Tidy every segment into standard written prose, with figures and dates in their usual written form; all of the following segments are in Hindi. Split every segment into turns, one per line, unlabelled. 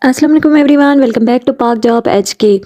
अस्सलाम वालेकुम एवरीवन, वेलकम बैक टू पाक जॉब एचके।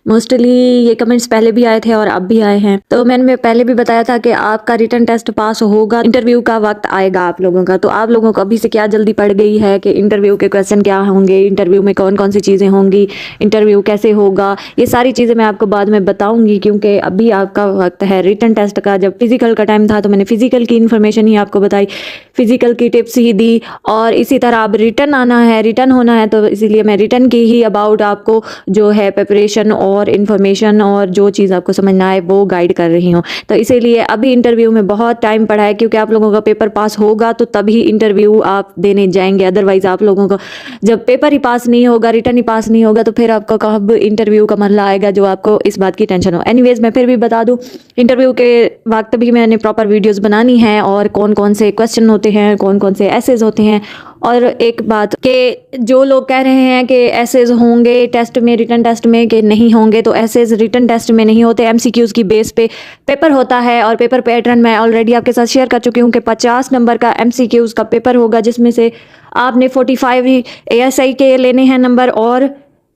मोस्टली ये कमेंट्स पहले भी आए थे और अब भी आए हैं। तो मैंने पहले भी बताया था कि आपका रिटन टेस्ट पास होगा, इंटरव्यू का वक्त आएगा आप लोगों का। तो आप लोगों को अभी से क्या जल्दी पड़ गई है कि इंटरव्यू के क्वेश्चन क्या होंगे, इंटरव्यू में कौन कौन सी चीज़ें होंगी, इंटरव्यू कैसे होगा, ये सारी चीज़ें मैं आपको बाद में बताऊंगी, क्योंकि अभी आपका वक्त है रिटन टेस्ट का। जब फिजिकल का टाइम था तो मैंने फिजिकल की इन्फॉर्मेशन ही आपको बताई, फिजिकल की टिप्स ही दी, और इसी तरह अब रिटर्न आना है, रिटर्न होना है, तो इसीलिए मैं रिटर्न की ही अबाउट आपको जो है प्रिपरेशन और इन्फॉर्मेशन और जो चीज़ आपको समझना है वो गाइड कर रही हूँ। तो इसीलिए अभी इंटरव्यू में बहुत टाइम पड़ा है, क्योंकि आप लोगों का पेपर पास होगा तो तभी इंटरव्यू आप देने जाएंगे। अदरवाइज आप लोगों को जब पेपर ही पास नहीं होगा, रिटर्न ही पास नहीं होगा, तो फिर आपको कब इंटरव्यू का मरला आएगा जो आपको इस बात की टेंशन हो। एनीवेज मैं फिर भी बता दूं, इंटरव्यू के वक्त भी मैंने प्रॉपर वीडियोस बनानी है, और कौन कौन से क्वेश्चन होते हैं, कौन कौन से एसेज होते हैं। और एक बात कि जो लोग कह रहे हैं कि एसेज होंगे टेस्ट में, रिटन टेस्ट में, कि नहीं होंगे, तो एसेज रिटन टेस्ट में नहीं होते, एमसीक्यूज की बेस पे पेपर होता है। और पेपर पैटर्न मैं ऑलरेडी आपके साथ शेयर कर चुकी हूँ कि 50 नंबर का एमसीक्यूज का पेपर होगा, जिसमें से आपने 45 एएसआई के लेने हैं नंबर, और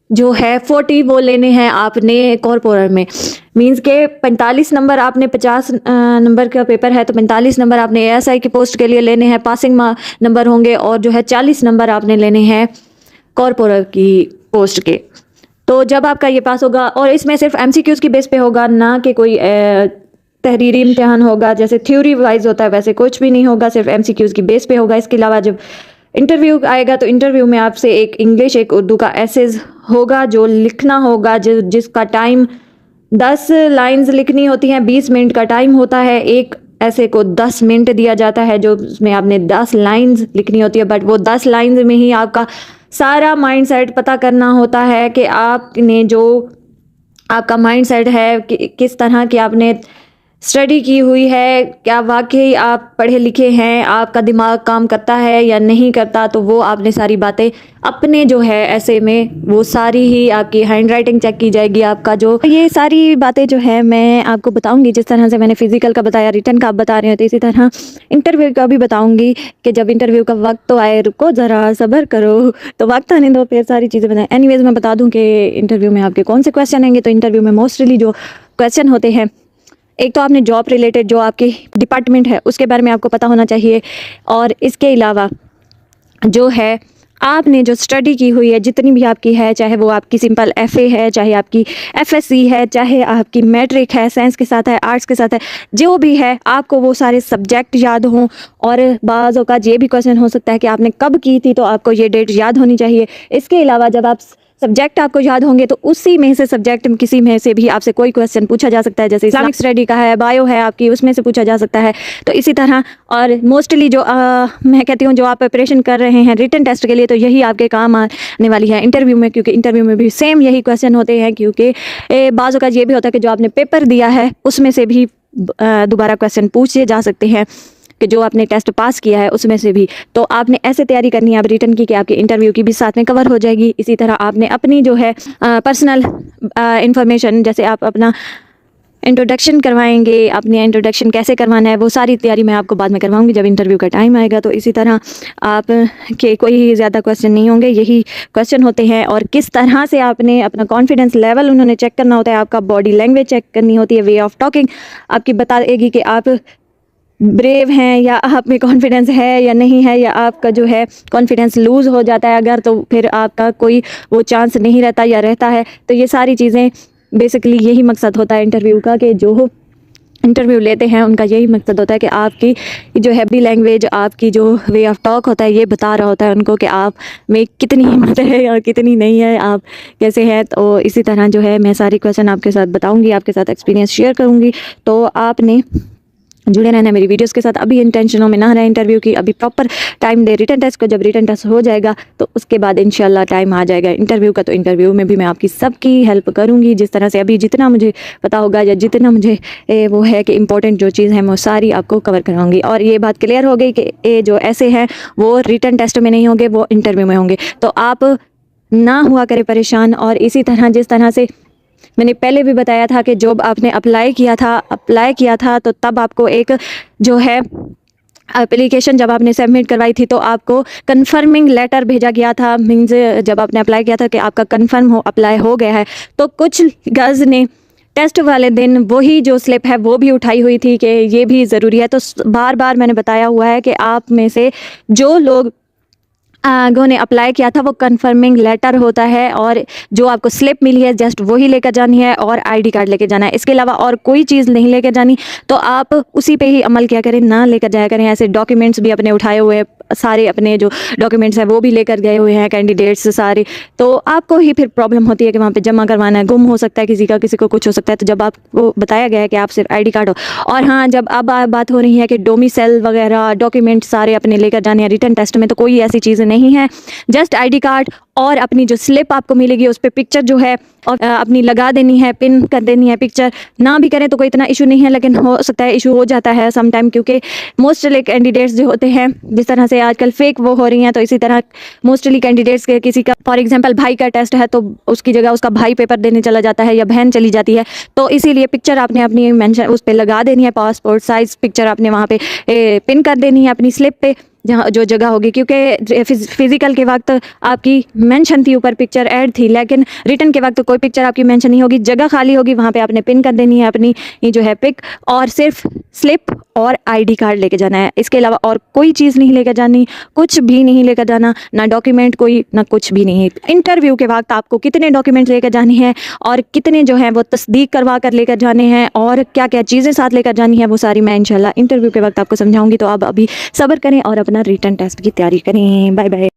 जो है 40 वो लेने हैं आपने कॉर्पोरल में। मींस के 45 नंबर आपने, 50 नंबर का पेपर है तो 45 नंबर आपने एएसआई की पोस्ट के लिए लेने हैं, पासिंग नंबर होंगे, और जो है 40 नंबर आपने लेने हैं कॉर्पोरल की पोस्ट के। तो जब आपका ये पास होगा, और इसमें सिर्फ एमसीक्यूज की बेस पे होगा, ना कि कोई तहरीरी इम्तिहान होगा जैसे थ्योरी वाइज होता है, वैसे कुछ भी नहीं होगा, सिर्फ एमसीक्यूज की बेस पे होगा। इसके अलावा जब इंटरव्यू आएगा तो इंटरव्यू में आपसे एक इंग्लिश एक उर्दू का एसेज होगा जो लिखना होगा, जिसका टाइम 10 लाइंस लिखनी होती हैं, 20 मिनट का टाइम होता है। एक ऐसे को 10 मिनट दिया जाता है जो उसमें आपने 10 लाइंस लिखनी होती है, बट वो 10 लाइंस में ही आपका सारा माइंड सेट पता करना होता है कि आपने जो आपका माइंड सेट है कि किस तरह की आपने स्टडी की हुई है, क्या वाकई आप पढ़े लिखे हैं, आपका दिमाग काम करता है या नहीं करता। तो वो आपने सारी बातें अपने जो है ऐसे में, वो सारी ही आपकी हैंड राइटिंग चेक की जाएगी। आपका जो ये सारी बातें जो है मैं आपको बताऊंगी, जिस तरह से मैंने फिजिकल का बताया, रिटर्न का आप बता रहे हो, तो इसी तरह इंटरव्यू का भी बताऊंगी कि जब इंटरव्यू का वक्त तो आए, रुको ज़रा सब्र करो, तो वक्त आने दो, फिर सारी चीज़ें बताएं। एनीवेज मैं बता दूं कि इंटरव्यू में आपके कौन से क्वेश्चन आएंगे। तो इंटरव्यू में मोस्टली जो क्वेश्चन होते हैं, एक तो आपने जॉब रिलेटेड जो आपकी डिपार्टमेंट है उसके बारे में आपको पता होना चाहिए, और इसके अलावा जो है आपने जो स्टडी की हुई है, जितनी भी आपकी है, चाहे वो आपकी सिंपल एफए है, चाहे आपकी एफएससी है, चाहे आपकी मैट्रिक है, साइंस के साथ है, आर्ट्स के साथ है, जो भी है, आपको वो सारे सब्जेक्ट याद हों। और बाज़ औक़ात ये भी क्वेश्चन हो सकता है कि आपने कब की थी, तो आपको ये डेट याद होनी चाहिए। इसके अलावा जब आप सब्जेक्ट आपको याद होंगे तो उसी में से सब्जेक्ट किसी में से भी आपसे कोई क्वेश्चन पूछा जा सकता है, जैसे इस्लामिक स्टडी का है, बायो है आपकी, उसमें से पूछा जा सकता है। तो इसी तरह, और मोस्टली जो मैं कहती हूँ जो आप प्रिपरेशन कर रहे हैं रिटन टेस्ट के लिए, तो यही आपके काम आने वाली है इंटरव्यू में, क्योंकि इंटरव्यू में भी सेम यही क्वेश्चन होते हैं। क्योंकि बाज़ औक़ात ये भी होता है कि जो आपने पेपर दिया है उसमें से भी दोबारा क्वेश्चन पूछे जा सकते हैं, कि जो आपने टेस्ट पास किया है उसमें से भी। तो आपने ऐसे तैयारी करनी है आप रिटर्न की कि आपकी इंटरव्यू की भी साथ में कवर हो जाएगी। इसी तरह आपने अपनी जो है पर्सनल इंफॉर्मेशन, जैसे आप अपना इंट्रोडक्शन करवाएंगे, अपनी इंट्रोडक्शन कैसे करवाना है, वो सारी तैयारी मैं आपको बाद में करवाऊंगी जब इंटरव्यू का टाइम आएगा। तो इसी तरह आप के कोई ज़्यादा क्वेश्चन नहीं होंगे, यही क्वेश्चन होते हैं। और किस तरह से आपने अपना कॉन्फिडेंस लेवल उन्होंने चेक करना होता है, आपका बॉडी लैंग्वेज चेक करनी होती है, वे ऑफ टॉकिंग आपकी बताएगी कि आप ब्रेव हैं या आप में कॉन्फिडेंस है या नहीं है, या आपका जो है कॉन्फिडेंस लूज़ हो जाता है अगर, तो फिर आपका कोई वो चांस नहीं रहता या रहता है। तो ये सारी चीज़ें बेसिकली यही मकसद होता है इंटरव्यू का, कि जो इंटरव्यू लेते हैं उनका यही मकसद होता है कि आपकी जो है बॉडी लैंग्वेज, आपकी जो वे ऑफ टॉक होता है, ये बता रहा होता है उनको कि आप में कितनी हिम्मत है या कितनी नहीं है, आप कैसे हैं। तो इसी तरह जो है मैं सारी क्वेश्चन आपके साथ बताऊंगी, आपके साथ एक्सपीरियंस शेयर करूंगी। तो आपने जुड़े रहना मेरी वीडियोस के साथ। अभी इन टेंशनों में ना रहे इंटरव्यू की, अभी प्रॉपर टाइम दे रिटन टेस्ट को। जब रिटन टेस्ट हो जाएगा तो उसके बाद इंशाल्लाह टाइम आ जाएगा इंटरव्यू का। तो इंटरव्यू में भी मैं आपकी सबकी हेल्प करूंगी, जिस तरह से अभी जितना मुझे पता होगा या जितना मुझे वो है कि इंपॉर्टेंट जो चीज़ है मैं सारी आपको कवर कराऊंगी। और ये बात क्लियर हो गई कि ये जो ऐसे हैं वो रिटन टेस्ट में नहीं होंगे, वो इंटरव्यू में होंगे। तो आप ना हुआ करें परेशान। और इसी तरह जिस तरह से मैंने पहले भी बताया था कि जॉब आपने अप्लाई किया था तो तब आपको एक जो है एप्लीकेशन जब आपने सबमिट करवाई थी तो आपको कंफर्मिंग लेटर भेजा गया था, मीन्स जब आपने अप्लाई किया था कि आपका कंफर्म हो अप्लाई हो गया है। तो कुछ गर्ल्स ने टेस्ट वाले दिन वही जो स्लिप है वो भी उठाई हुई थी कि ये भी ज़रूरी है। तो बार बार मैंने बताया हुआ है कि आप में से जो लोग ने अप्लाई किया था वो कंफर्मिंग लेटर होता है, और जो आपको स्लिप मिली है जस्ट वही लेकर जानी है और आईडी कार्ड लेकर जाना है। इसके अलावा और कोई चीज़ नहीं लेकर जानी। तो आप उसी पे ही अमल किया करें, ना लेकर जाया करें ऐसे डॉक्यूमेंट्स भी अपने उठाए हुए, सारे अपने जो डॉक्यूमेंट्स हैं वो भी लेकर गए हुए हैं कैंडिडेट्स सारे। तो आपको ही फिर प्रॉब्लम होती है कि वहाँ पे जमा करवाना है, गुम हो सकता है किसी का, किसी को कुछ हो सकता है। तो जब आपको बताया गया है कि आप सिर्फ आईडी कार्ड हो, और हाँ जब अब बात हो रही है कि डोमिसाइल वगैरह डॉक्यूमेंट सारे अपने लेकर जाने हैं रिटन टेस्ट में, तो कोई ऐसी चीज़ नहीं है। जस्ट आईडी कार्ड और अपनी जो स्लिप आपको मिलेगी उस पर पिक्चर जो है और अपनी लगा देनी है, पिन कर देनी है। पिक्चर ना भी करें तो कोई इतना इशू नहीं है, लेकिन हो सकता है इशू हो जाता है सम टाइम, क्योंकि मोस्टली कैंडिडेट्स जो होते हैं जिस तरह से आजकल फेक वो हो रही हैं, तो इसी तरह मोस्टली कैंडिडेट्स के किसी का फॉर एग्जांपल भाई का टेस्ट है तो उसकी जगह उसका भाई पेपर देने चला जाता है या बहन चली जाती है। तो इसीलिए पिक्चर आपने अपनी मेंशन उस पर लगा देनी है, पासपोर्ट साइज पिक्चर आपने वहाँ पे पिन कर देनी है अपनी स्लिप पे जहाँ जो जगह होगी, क्योंकि फिजिकल के वक्त आपकी मेंशन थी ऊपर, पिक्चर ऐड थी, लेकिन रिटर्न के वक्त कोई पिक्चर आपकी मेंशन नहीं होगी, जगह खाली होगी, वहाँ पे आपने पिन कर देनी है अपनी ये जो है पिक, और सिर्फ स्लिप और आईडी कार्ड लेके जाना है। इसके अलावा और कोई चीज़ नहीं लेकर जानी, कुछ भी नहीं लेकर जाना, ना डॉक्यूमेंट कोई, ना कुछ भी नहीं। इंटरव्यू के वक्त आपको कितने डॉक्यूमेंट लेकर जाने हैं और कितने जो है वो तस्दीक करवा कर लेकर जाने हैं और क्या क्या चीज़ें साथ लेकर जानी है, वो सारी मैं इंशाल्लाह इंटरव्यू के वक्त आपको समझाऊंगी। तो आप अभी सब्र करें और अपना रिटन टेस्ट की तैयारी करें। Bye bye.